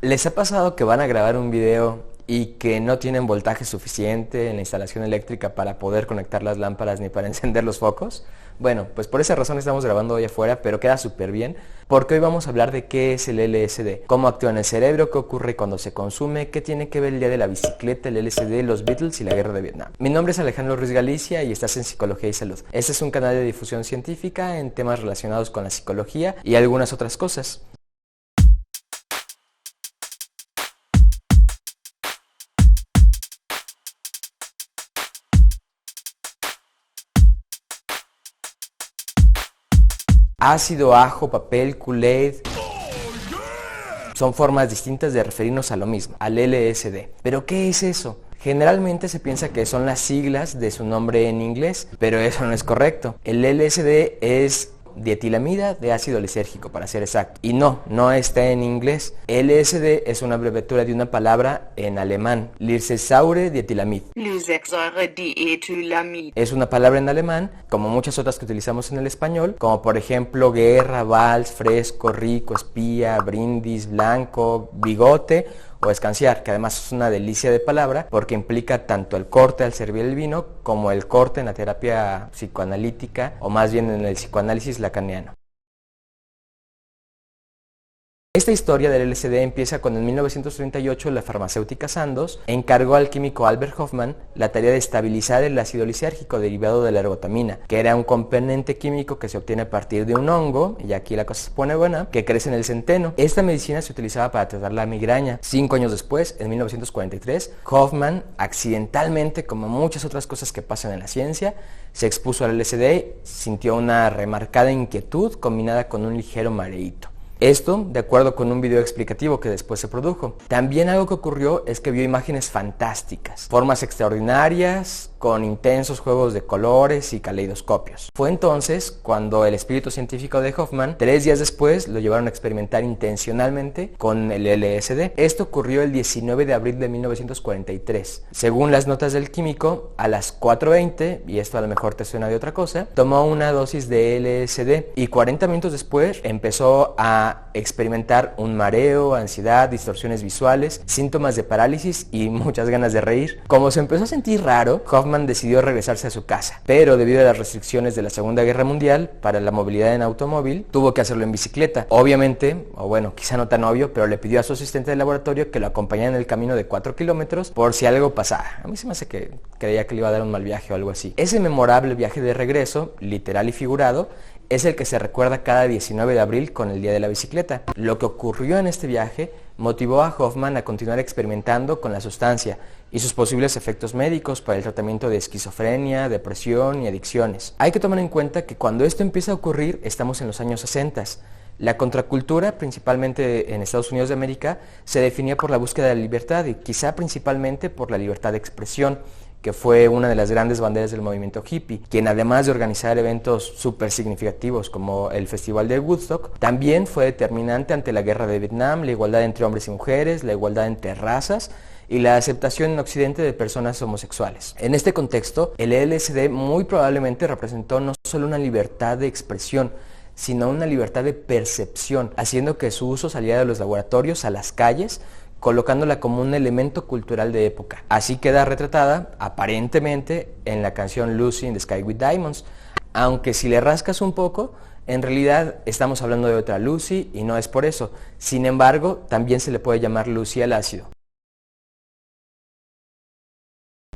¿Les ha pasado que van a grabar un video y que no tienen voltaje suficiente en la instalación eléctrica para poder conectar las lámparas ni para encender los focos? Bueno, pues por esa razón estamos grabando hoy afuera, pero queda súper bien, porque hoy vamos a hablar de qué es el LSD, cómo actúa en el cerebro, qué ocurre cuando se consume, qué tiene que ver el día de la bicicleta, el LSD, los Beatles y la guerra de Vietnam. Mi nombre es Alejandro Ruiz Galicia y estás en Psicología y Salud. Este es un canal de difusión científica en temas relacionados con la psicología y algunas otras cosas. Ácido, ajo, papel, Kool-Aid. Son formas distintas de referirnos a lo mismo, al LSD. ¿Pero qué es eso? Generalmente se piensa que son las siglas de su nombre en inglés, pero eso no es correcto. El LSD es dietilamida de ácido lisérgico, para ser exacto. Y no está en inglés. LSD es una abreviatura de una palabra en alemán, Lysersäure-Diethylamid. Es una palabra en alemán, como muchas otras que utilizamos en el español, como por ejemplo guerra, vals, fresco, rico, espía, brindis, blanco, bigote o escanciar, que además es una delicia de palabra porque implica tanto el corte al servir el vino como el corte en la terapia psicoanalítica o más bien en el psicoanálisis lacaniano. Esta historia del LSD empieza cuando en 1938 la farmacéutica Sandoz encargó al químico Albert Hofmann la tarea de estabilizar el ácido lisérgico derivado de la ergotamina, que era un componente químico que se obtiene a partir de un hongo, y aquí la cosa se pone buena, que crece en el centeno. Esta medicina se utilizaba para tratar la migraña. 5 años después, en 1943, Hofmann, accidentalmente, como muchas otras cosas que pasan en la ciencia, se expuso al LSD, sintió una remarcada inquietud combinada con un ligero mareíto. Esto, de acuerdo con un video explicativo que después se produjo. También algo que ocurrió es que vio imágenes fantásticas, formas extraordinarias, con intensos juegos de colores y caleidoscopios. Fue entonces cuando el espíritu científico de Hofmann, 3 días después, lo llevaron a experimentar intencionalmente con el LSD. Esto ocurrió el 19 de abril de 1943. Según las notas del químico, a las 4:20, y esto a lo mejor te suena de otra cosa, tomó una dosis de LSD y 40 minutos después empezó a experimentar un mareo, ansiedad, distorsiones visuales, síntomas de parálisis y muchas ganas de reír. Como se empezó a sentir raro, Hofmann decidió regresarse a su casa, pero debido a las restricciones de la Segunda Guerra Mundial para la movilidad en automóvil, tuvo que hacerlo en bicicleta. Obviamente, o bueno, quizá no tan obvio, pero le pidió a su asistente de laboratorio que lo acompañara en el camino de 4 kilómetros por si algo pasaba. A mí se me hace que creía que le iba a dar un mal viaje o algo así. Ese memorable viaje de regreso, literal y figurado, es el que se recuerda cada 19 de abril con el Día de la Bicicleta. Lo que ocurrió en este viaje motivó a Hofmann a continuar experimentando con la sustancia y sus posibles efectos médicos para el tratamiento de esquizofrenia, depresión y adicciones. Hay que tomar en cuenta que cuando esto empieza a ocurrir estamos en los años 60. La contracultura, principalmente en Estados Unidos de América, se definía por la búsqueda de la libertad y quizá principalmente por la libertad de expresión, que fue una de las grandes banderas del movimiento hippie, quien además de organizar eventos súper significativos como el Festival de Woodstock, también fue determinante ante la guerra de Vietnam, la igualdad entre hombres y mujeres, la igualdad entre razas y la aceptación en Occidente de personas homosexuales. En este contexto, el LSD muy probablemente representó no solo una libertad de expresión, sino una libertad de percepción, haciendo que su uso saliera de los laboratorios a las calles, colocándola como un elemento cultural de época. Así queda retratada, aparentemente, en la canción Lucy in the Sky with Diamonds, aunque si le rascas un poco, en realidad estamos hablando de otra Lucy y no es por eso. Sin embargo, también se le puede llamar Lucy al ácido.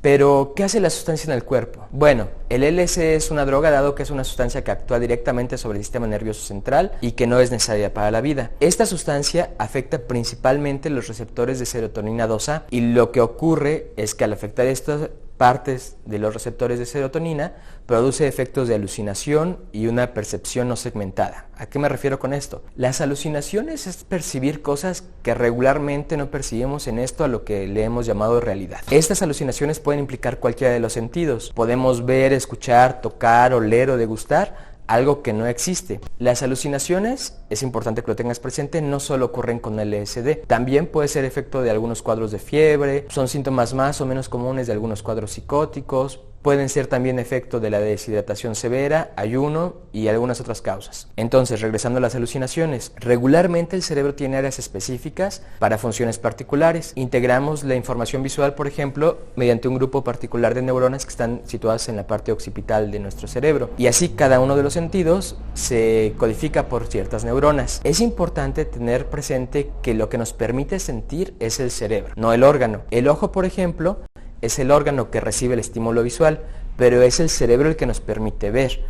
Pero, ¿qué hace la sustancia en el cuerpo? Bueno, el LSD es una droga dado que es una sustancia que actúa directamente sobre el sistema nervioso central y que no es necesaria para la vida. Esta sustancia afecta principalmente los receptores de serotonina 2A y lo que ocurre es que al afectar estas partes de los receptores de serotonina produce efectos de alucinación y una percepción no segmentada. ¿A qué me refiero con esto? Las alucinaciones es percibir cosas que regularmente no percibimos en esto a lo que le hemos llamado realidad. Estas alucinaciones pueden implicar cualquiera de los sentidos. Podemos ver, escuchar, tocar, oler o degustar algo que no existe. Las alucinaciones, es importante que lo tengas presente, no solo ocurren con LSD, también puede ser efecto de algunos cuadros de fiebre, son síntomas más o menos comunes de algunos cuadros psicóticos, Pueden ser también efecto de la deshidratación severa, ayuno y algunas otras causas. Entonces, regresando a las alucinaciones, regularmente el cerebro tiene áreas específicas para funciones particulares. Integramos la información visual, por ejemplo, mediante un grupo particular de neuronas que están situadas en la parte occipital de nuestro cerebro. Y así cada uno de los sentidos se codifica por ciertas neuronas. Es importante tener presente que lo que nos permite sentir es el cerebro, no el órgano. El ojo, por ejemplo, es el órgano que recibe el estímulo visual, pero es el cerebro el que nos permite ver.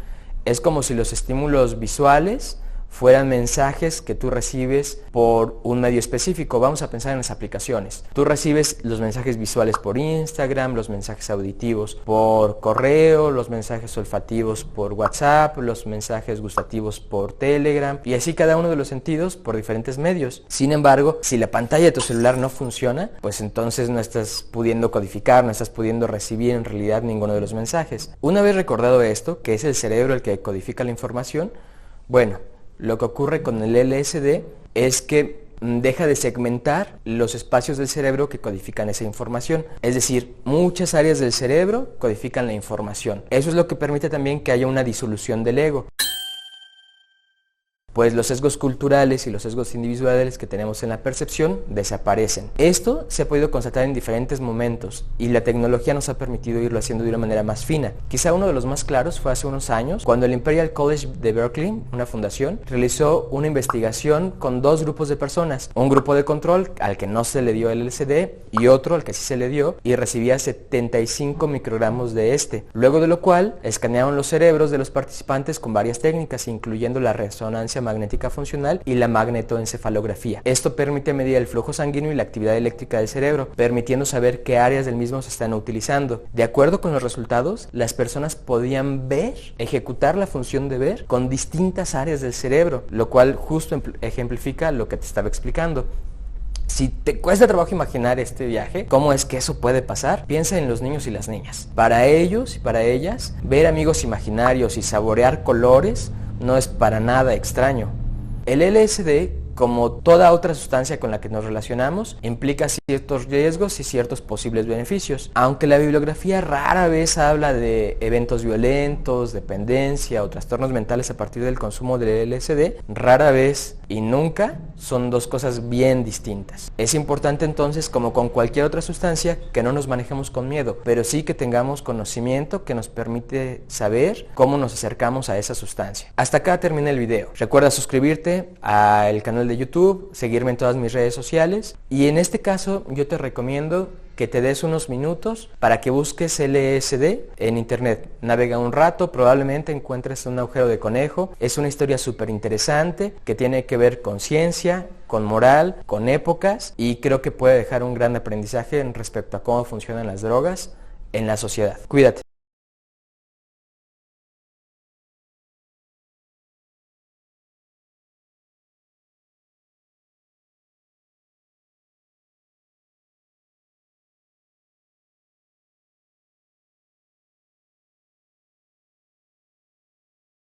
Es como si los estímulos visuales fueran mensajes que tú recibes por un medio específico. Vamos a pensar en las aplicaciones. Tú recibes los mensajes visuales por Instagram, los mensajes auditivos por correo, los mensajes olfativos por WhatsApp, los mensajes gustativos por Telegram, y así cada uno de los sentidos por diferentes medios. Sin embargo, si la pantalla de tu celular no funciona, pues entonces no estás pudiendo codificar, no estás pudiendo recibir en realidad ninguno de los mensajes. Una vez recordado esto, que es el cerebro el que codifica la información, bueno, lo que ocurre con el LSD es que deja de segmentar los espacios del cerebro que codifican esa información. Es decir, muchas áreas del cerebro codifican la información. Eso es lo que permite también que haya una disolución del ego. Pues los sesgos culturales y los sesgos individuales que tenemos en la percepción desaparecen. Esto se ha podido constatar en diferentes momentos y la tecnología nos ha permitido irlo haciendo de una manera más fina. Quizá uno de los más claros fue hace unos años cuando el Imperial College de Berkeley, una fundación, realizó una investigación con dos grupos de personas. Un grupo de control al que no se le dio el LSD y otro al que sí se le dio, y recibía 75 microgramos de este. Luego de lo cual escanearon los cerebros de los participantes con varias técnicas, incluyendo la resonancia magnética funcional y la magnetoencefalografía. Esto permite medir el flujo sanguíneo y la actividad eléctrica del cerebro, permitiendo saber qué áreas del mismo se están utilizando. De acuerdo con los resultados, las personas podían ver, ejecutar la función de ver con distintas áreas del cerebro, lo cual justo ejemplifica lo que te estaba explicando. Si te cuesta trabajo imaginar este viaje, ¿cómo es que eso puede pasar? Piensa en los niños y las niñas. Para ellos y para ellas, ver amigos imaginarios y saborear colores no es para nada extraño. El LSD, como toda otra sustancia con la que nos relacionamos, implica ciertos riesgos y ciertos posibles beneficios. Aunque la bibliografía rara vez habla de eventos violentos, dependencia o trastornos mentales a partir del consumo del LSD, rara vez y nunca son dos cosas bien distintas. Es importante entonces, como con cualquier otra sustancia, que no nos manejemos con miedo, pero sí que tengamos conocimiento que nos permite saber cómo nos acercamos a esa sustancia. Hasta acá termina el video. Recuerda suscribirte al canal de YouTube, seguirme en todas mis redes sociales, y en este caso yo te recomiendo que te des unos minutos para que busques LSD en internet. Navega un rato, probablemente encuentres un agujero de conejo. Es una historia súper interesante que tiene que ver con ciencia, con moral, con épocas, y creo que puede dejar un gran aprendizaje en respecto a cómo funcionan las drogas en la sociedad. Cuídate.